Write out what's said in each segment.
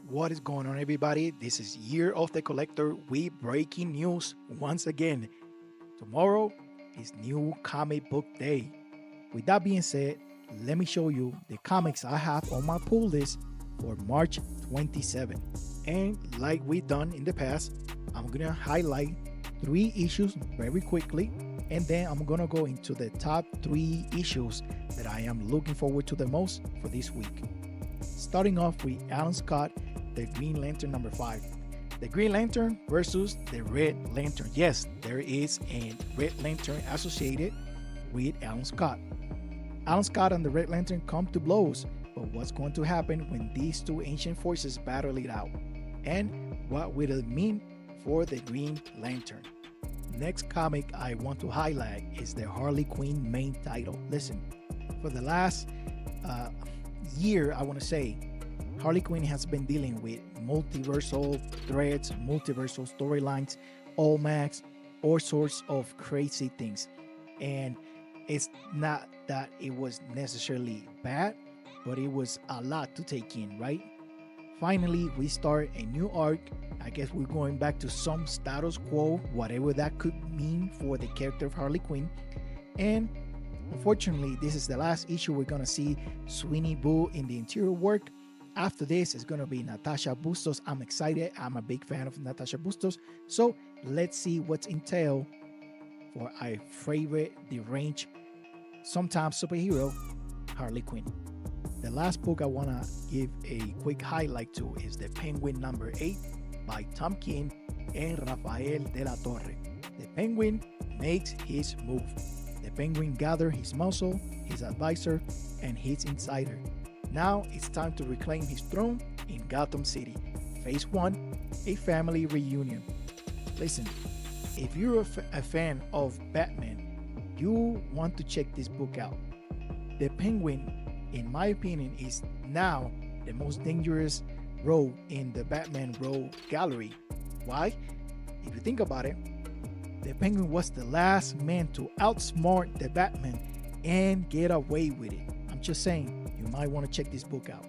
What is going on, everybody? This is Year of the Collector with breaking news once again. Tomorrow is new comic book day. With that being said, let me show you the comics I have on my pull list for March 27. And like we've done in the past, I'm gonna highlight 3 issues very quickly, and then I'm gonna go into the top 3 issues that I am looking forward to the most for this week. Starting off with Alan Scott, the Green Lantern number 5. The Green Lantern versus the Red Lantern. Yes, there is a Red Lantern associated with Alan Scott. Alan Scott and the Red Lantern come to blows, but what's going to happen when these two ancient forces battle it out? And what will it mean for the Green Lantern? Next comic I want to highlight is the Harley Quinn main title. Listen, for the last year, I want to say, Harley Quinn has been dealing with multiversal threads, multiversal storylines, all max, all sorts of crazy things. And it's not that it was necessarily bad, but it was a lot to take in, right? Finally, we start a new arc. I guess we're going back to some status quo, whatever that could mean for the character of Harley Quinn. And unfortunately, this is the last issue we're going to see Sweeney Boo in the interior work. After this, it's going to be Natasha Bustos. I'm excited. I'm a big fan of Natasha Bustos. So let's see what's entailed for our favorite, deranged, sometimes superhero, Harley Quinn. The last book I want to give a quick highlight to is the Penguin No.8 by Tom King and Rafael de la Torre. The Penguin makes his move. The Penguin gathers his muscle, his advisor, and his insider. Now it's time to reclaim his throne in Gotham City. Phase 1, a family reunion. Listen, if you're a fan of Batman, you want to check this book out. The Penguin, in my opinion, is now the most dangerous rogue in the Batman rogue gallery. Why? If you think about it, the Penguin was the last man to outsmart the Batman and get away with it. I'm just saying, you might want to check this book out.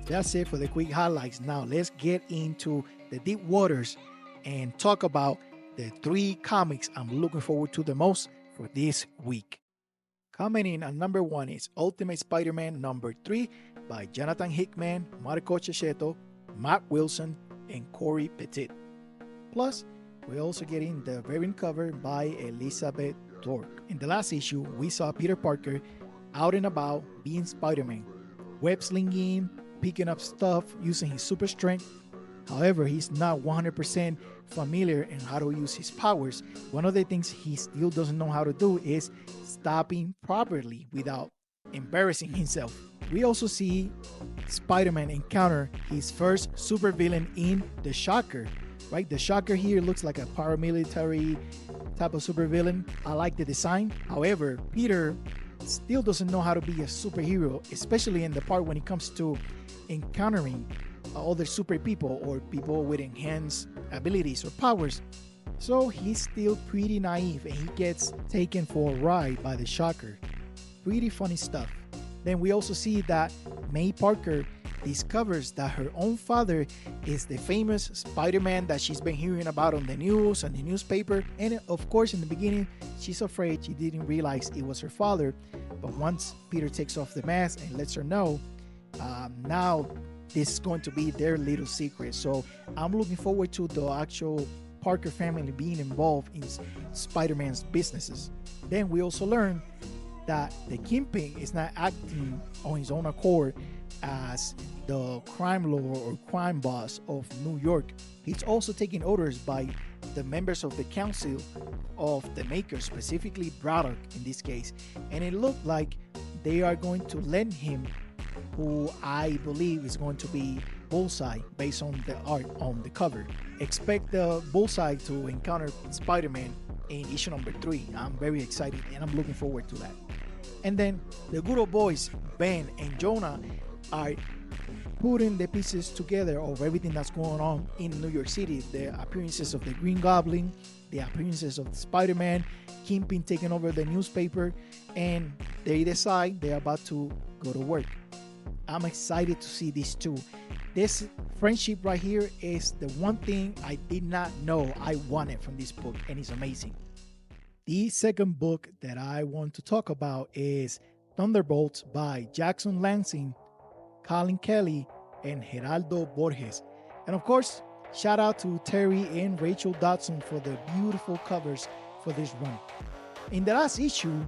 That's it for the quick highlights. Now let's get into the deep waters and talk about the 3 comics I'm looking forward to the most for this week. Coming in at number 1 is Ultimate Spider-Man number 3 by Jonathan Hickman, Marco Checchetto, Matt Wilson, and Corey Petit. Plus, we also get in the variant cover by Elizabeth Torque. In the last issue, we saw Peter Parker out and about being Spider-Man, web slinging, picking up stuff, using his super strength. However, he's not 100% familiar in how to use his powers. One of the things he still doesn't know how to do is stopping properly without embarrassing himself. We also see Spider-Man encounter his first supervillain in the Shocker, right? The Shocker here looks like a paramilitary type of supervillain. I like the design. However, Peter still doesn't know how to be a superhero, especially in the part when it comes to encountering other super people or people with enhanced abilities or powers. So he's still pretty naive and he gets taken for a ride by the Shocker. Pretty funny stuff. Then we also see that May Parker discovers that her own father is the famous Spider-Man that she's been hearing about on the news and the newspaper. And of course, in the beginning, she's afraid. She didn't realize it was her father. But once Peter takes off the mask and lets her know, now this is going to be their little secret. So I'm looking forward to the actual Parker family being involved in Spider-Man's businesses. Then we also learn that the Kingpin is not acting on his own accord as the crime lord or crime boss of New York. He's also taking orders by the members of the council of the makers, specifically Braddock in this case. And it looked like they are going to lend him who I believe is going to be Bullseye based on the art on the cover. Expect the Bullseye to encounter Spider-Man in issue number 3. I'm very excited and I'm looking forward to that. And then the good old boys, Ben and Jonah, are putting the pieces together of everything that's going on in New York City. The appearances of the Green Goblin, the appearances of Spider-Man, Kingpin taking over the newspaper, and they decide they're about to go to work. I'm excited to see these two. This friendship right here is the one thing I did not know I wanted from this book, and it's amazing. The second book that I want to talk about is Thunderbolts by Jackson Lanzing, Collin Kelly, and Geraldo Borges. And of course, shout out to Terry and Rachel Dodson for the beautiful covers for this run. In the last issue,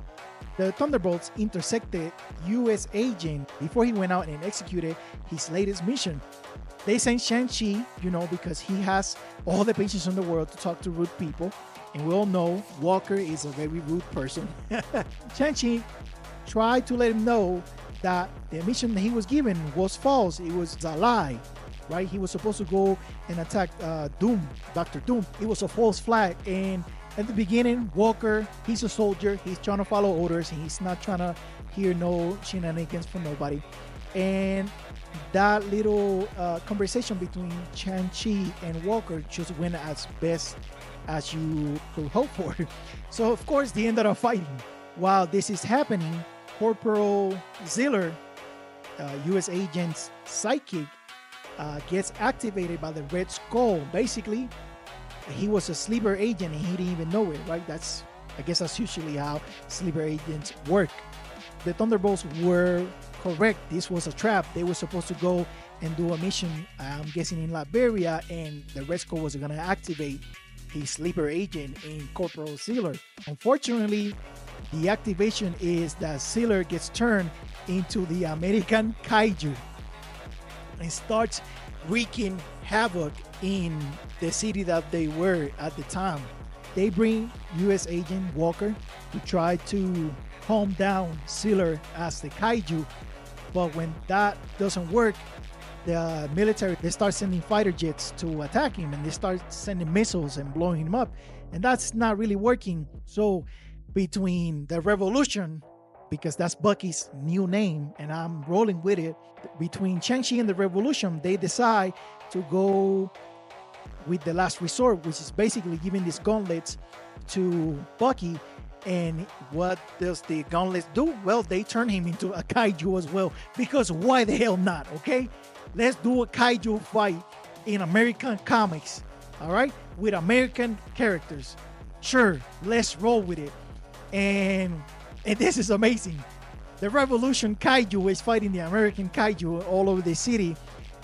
the Thunderbolts intersected U.S. agent before he went out and executed his latest mission. They sent Shang-Chi, because he has all the patience in the world to talk to rude people. And we all know Walker is a very rude person. Shang-Chi tried to let him know that the mission that he was given was false. It was a lie, right? He was supposed to go and attack Dr. Doom. It was a false flag. And at the beginning, Walker, he's a soldier. He's trying to follow orders. He's not trying to hear no shenanigans from nobody. And that little conversation between Shang-Chi and Walker just went as best as you could hope for. So, of course, they ended up fighting. While this is happening, Corporal Ziller, U.S. agent's sidekick, gets activated by the Red Skull. Basically, he was a sleeper agent and he didn't even know it, right? I guess that's usually how sleeper agents work. The Thunderbolts were correct. This was a trap. They were supposed to go and do a mission, I'm guessing in Liberia, and the Red Skull was going to activate his sleeper agent in Corporal Ziller. Unfortunately, the activation is that Ziller gets turned into the American Kaiju and starts wreaking havoc in the city that they were at the time. They bring U.S. agent Walker to try to calm down Ziller as the Kaiju, but when that doesn't work, the military, they start sending fighter jets to attack him, and they start sending missiles and blowing him up, and that's not really working. So between the revolution, because that's Bucky's new name and I'm rolling with it, between Shang-Chi and the revolution, they decide to go with the last resort, which is basically giving these gauntlets to Bucky. And what does the gauntlets do? Well, they turn him into a kaiju as well, because why the hell not? Okay, let's do a kaiju fight in American comics, all right, with American characters. Sure, let's roll with it. And this is amazing. The Revolution Kaiju is fighting the American Kaiju all over the city.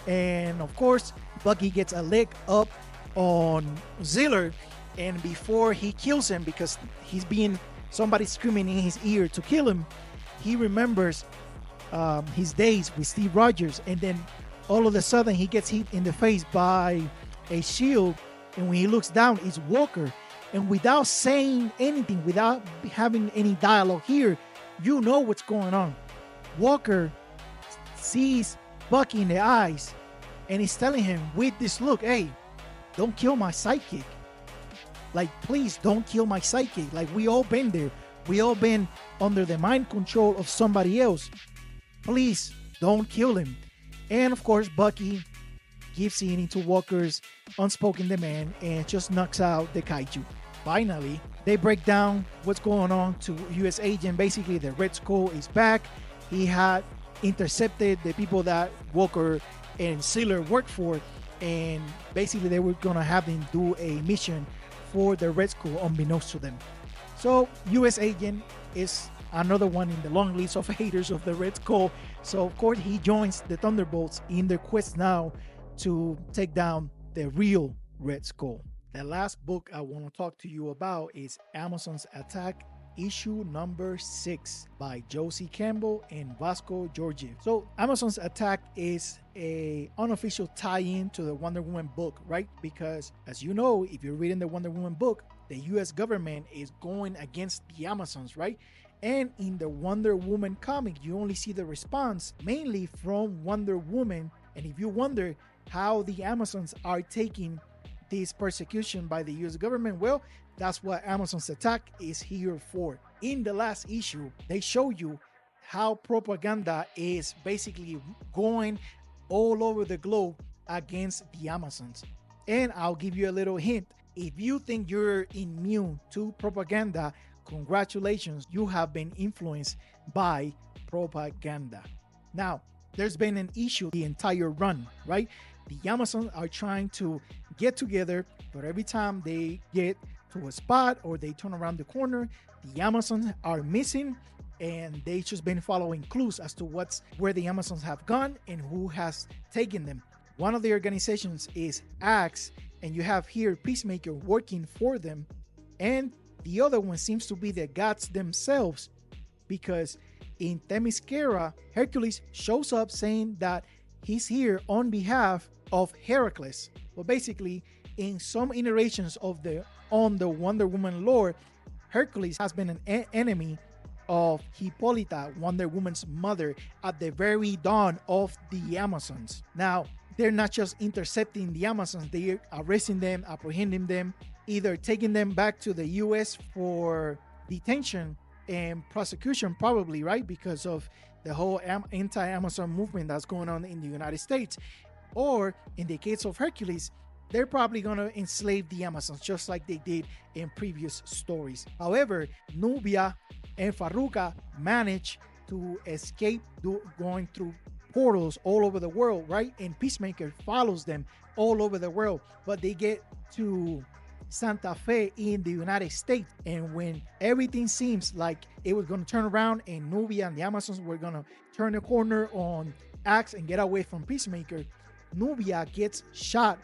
And of course, Bucky gets a leg up on Ziller. And before he kills him, because somebody screaming in his ear to kill him, he remembers his days with Steve Rogers. And then all of a sudden, he gets hit in the face by a shield. And when he looks down, it's Walker. And without saying anything, without having any dialogue here, you know what's going on. Walker sees Bucky in the eyes and he's telling him with this look, hey, don't kill my sidekick. Like, please don't kill my sidekick. Like, we all been there. We all been under the mind control of somebody else. Please don't kill him. And of course, Bucky gives in to Walker's unspoken demand and just knocks out the kaiju. Finally, they break down what's going on to U.S. agent. Basically, the Red Skull is back. He had intercepted the people that Walker and Ziller worked for, and basically they were going to have him do a mission for the Red Skull unbeknownst to them. So U.S. agent is another one in the long list of haters of the Red Skull. So of course he joins the Thunderbolts in their quest now to take down the real Red Skull. The last book I want to talk to you about is Amazon's Attack, issue number 6 by Josie Campbell and Vasco Georgiev. So Amazon's Attack is a unofficial tie-in to the Wonder Woman book, right? Because as you know, if you're reading the Wonder Woman book, the US government is going against the Amazons, right? And in the Wonder Woman comic, you only see the response mainly from Wonder Woman. And if you wonder how the Amazons are taking this persecution by the US government, well, that's what Amazon's Attack is here for. In the last issue, they show you how propaganda is basically going all over the globe against the Amazons. And I'll give you a little hint. If you think you're immune to propaganda, congratulations, you have been influenced by propaganda. Now, there's been an issue the entire run, right? The Amazons are trying to get together, but every time they get to a spot or they turn around the corner, the Amazons are missing, and they just been following clues as to where the Amazons have gone and who has taken them. One of the organizations is Axe, and you have here Peacemaker working for them, and the other one seems to be the gods themselves, because in Themyscira, Hercules shows up saying that he's here on behalf of Heracles. But basically, in some iterations of the Wonder Woman lore, Hercules has been an enemy of Hippolyta, Wonder Woman's mother, at the very dawn of the Amazons. Now, they're not just intercepting the Amazons, they're arresting them, apprehending them, either taking them back to the US for detention and prosecution, probably, right? Because of the whole anti-Amazon movement that's going on in the United States. Or in the case of Hercules, they're probably going to enslave the Amazons just like they did in previous stories. However, Nubia and Farruka manage to escape going through portals all over the world, right? And Peacemaker follows them all over the world, but they get to Santa Fe in the United States. And when everything seems like it was going to turn around and Nubia and the Amazons were going to turn the corner on Axe and get away from Peacemaker, Nubia gets shot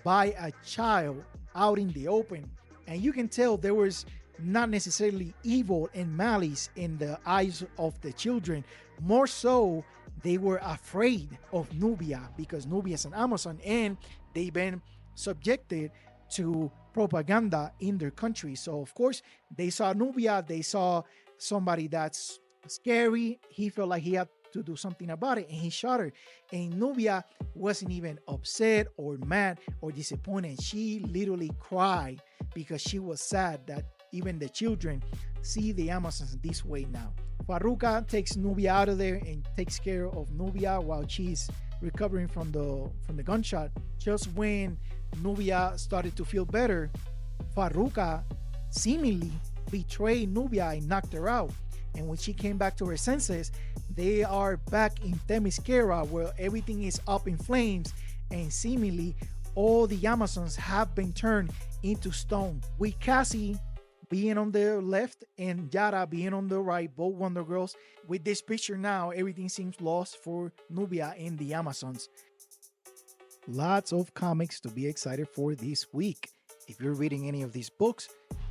by a child out in the open. And you can tell there was not necessarily evil and malice in the eyes of the children. More so, they were afraid of Nubia because Nubia is an Amazon and they've been subjected to propaganda in their country. So of course they saw Nubia, they saw somebody that's scary. He felt like he had to do something about it and he shot her. And Nubia wasn't even upset or mad or disappointed. She literally cried because she was sad that even the children see the Amazons this way now. Farruka takes Nubia out of there and takes care of Nubia while she's recovering from the gunshot. Just when Nubia started to feel better, Farruka seemingly betrayed Nubia and knocked her out. And when she came back to her senses, they are back in Themyscira where everything is up in flames and seemingly all the Amazons have been turned into stone. With Cassie being on the left and Yara being on the right, both Wonder Girls. With this picture now, everything seems lost for Nubia and the Amazons. Lots of comics to be excited for this week. If you're reading any of these books,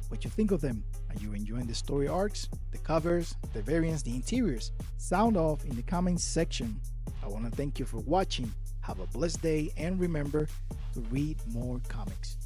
what you think of them? Are you enjoying the story arcs, the covers, the variants, the interiors? Sound off in the comments section. I want to thank you for watching. Have a blessed day and remember to read more comics.